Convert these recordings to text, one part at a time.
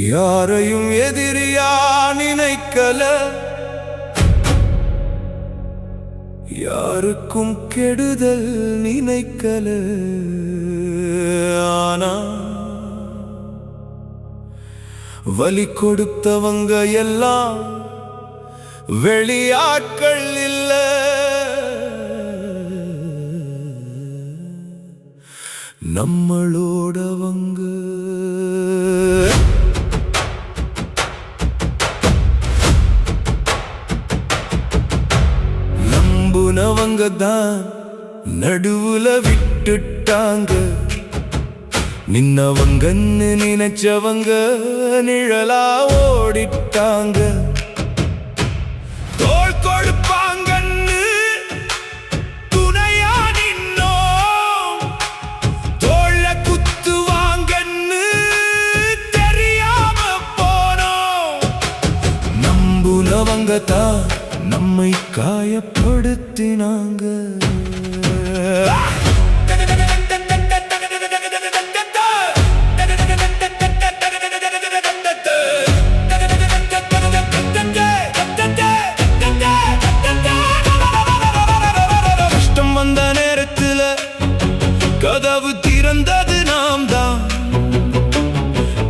யாரையும் எதிரியா நினைக்கல, யாருக்கும் கெடுதல் நினைக்கல. ஆனா வலி கொடுத்தவங்க எல்லாம் வெளியாட்கள் இல்ல, நம்மளோடவங்க. நம்புனவங்க தான் நடுவுல விட்டுட்டாங்க, நின்னவங்கன்னு நினைச்சவங்க நிழலா ஓடிட்டாங்க. தோள் கொடுப்பாங்கன்னு துணையா நின்னோம், தோள்ல குத்துவாங்கன்னு தெரியாம போனோம். நம்புனவங்க தான் நம்மை காயப்படுத்தினாங்க. கஷ்டம் வந்த நேரத்துல கதவு திறந்தது நாம் தான்,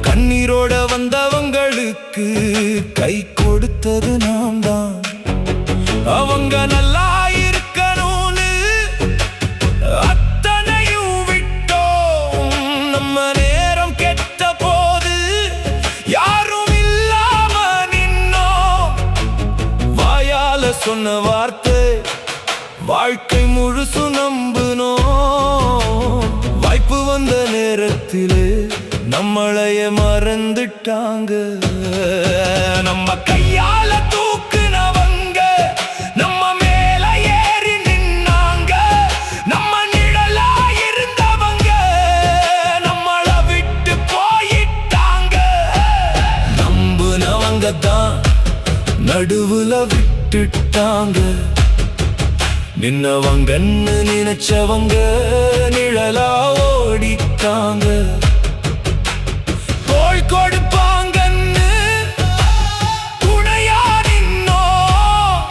கண்ணீரோட வந்தவங்களுக்கு கை கொடுத்தது நாம் தான். அவங்க நல்லா இருக்கணும்னு அத்தனையும் விட்டோம், நம்ம நேரம் கெட்ட போது யாரும் இல்லாம நின்னோம். வாயால சொன்ன வார்த்தை வாழ்க்கை முழுசு நம்புனோம், வாய்ப்பு வந்த நேரத்திலே நம்மளைய மறந்துட்டாங்க. நம்ம கையால தூக்குனவங்க நம்ம மேல ஏறி நின்னாங்க, நம்ம நிழலா இருந்தவங்க நம்மள விட்டு போயிட்டாங்க. நம்புனவங்க தான் நடுவுல விட்டுட்டாங்க, நின்னவங்கன்னு நினைச்சவங்க நிழலா ஓடிட்டாங்க. தோள் கொடுப்பாங்கன்னு துணையா நின்னோம்,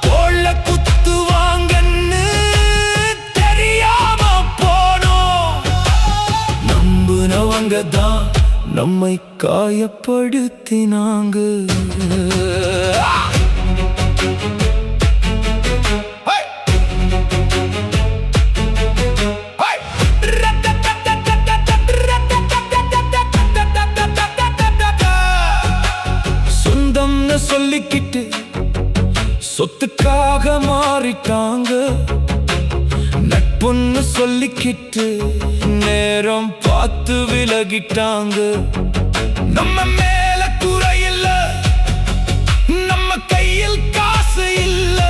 தோள்ல குத்துவாங்கன்னு தெரியாம போனோம். நம்புனவங்க தான் நம்மை காயப்படுத்தினாங்க. சொந்தம்னு சொல்லிக்கிட்டு சொத்துக்காக மாறிட்டாங்க, நட்புன்னு சொல்லிக்கிட்டு நேரம் பார்த்து விலகிட்டாங்க. நம்ம மேல குறையில்ல, நம்ம கையில் காசு இல்ல,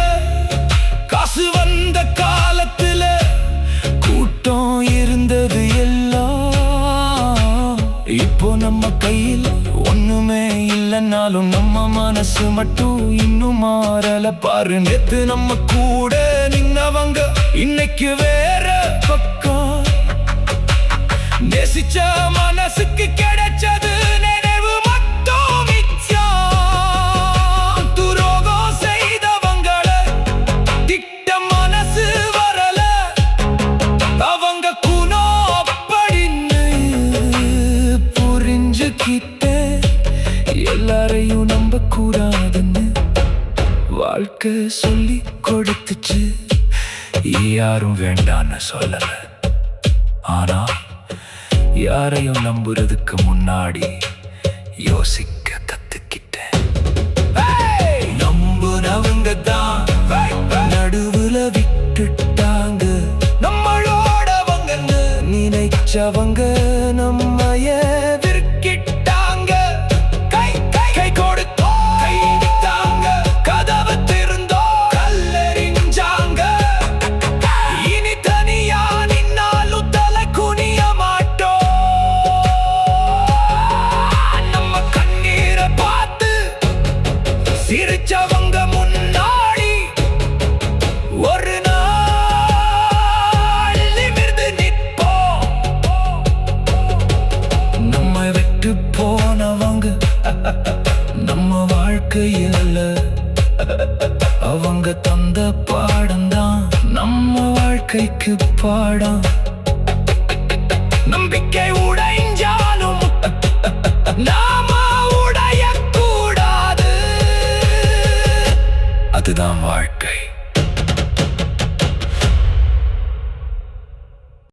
காசு வந்த காலத்துல கூட்டம் இருந்தது எல்லாம். இப்போ நம்ம கையில் ஒண்ணுமே இல்லைன்னாலும் நம்ம மனசு மட்டும் இன்னும் மாறல. பாரு, நேத்து நம்ம கூட நின்னவங்க இன்னைக்கு வேற பக்கம். நேசிச்ச மனசுக்கு கிடைச்சது நினைவு மட்டும் மிச்சம். துரோகம் செய்தவங்கள திட்ட மனசு வரல, அவங்க குணம் அப்படின்னு புரிஞ்சுக்கிட்டே எல்லாரையும் நம்ப கூடாதுன்னு வாழ்க்கை சொல்லி கொடுத்துச்சு. யாரும் வேண்டான்னு சொல்லல, ஆனா யாரையும் நம்புறதுக்கு முன்னாடி யோசிக்க கத்துக்கிட்டேன். நம்புனவங்க தான் நடுவுல விட்டுட்டாங்க, நம்மளோடவங்கன்னு நினைச்சவங்க நம்மைய விற்கிட்டாங்க. கை கை கை கொடுத்தோ கை விட்டாங்க, கதவு திறந்தோ கல்லெறிஞ்சாங்க. இனி தனியா நின்னாலும் தலை குனிய மாட்டோம், நம்ம கண்ணீரை பார்த்து சிரிச்சவங்க முன்னாடி கையில் அவங்க தந்த பாடம்தான் நம்ம வாழ்க்கைக்கு பாடம். நம்பிக்கை உடைஞ்சாலும் நாம உடையக்கூடாது, அதுதான் வாழ்க்கை.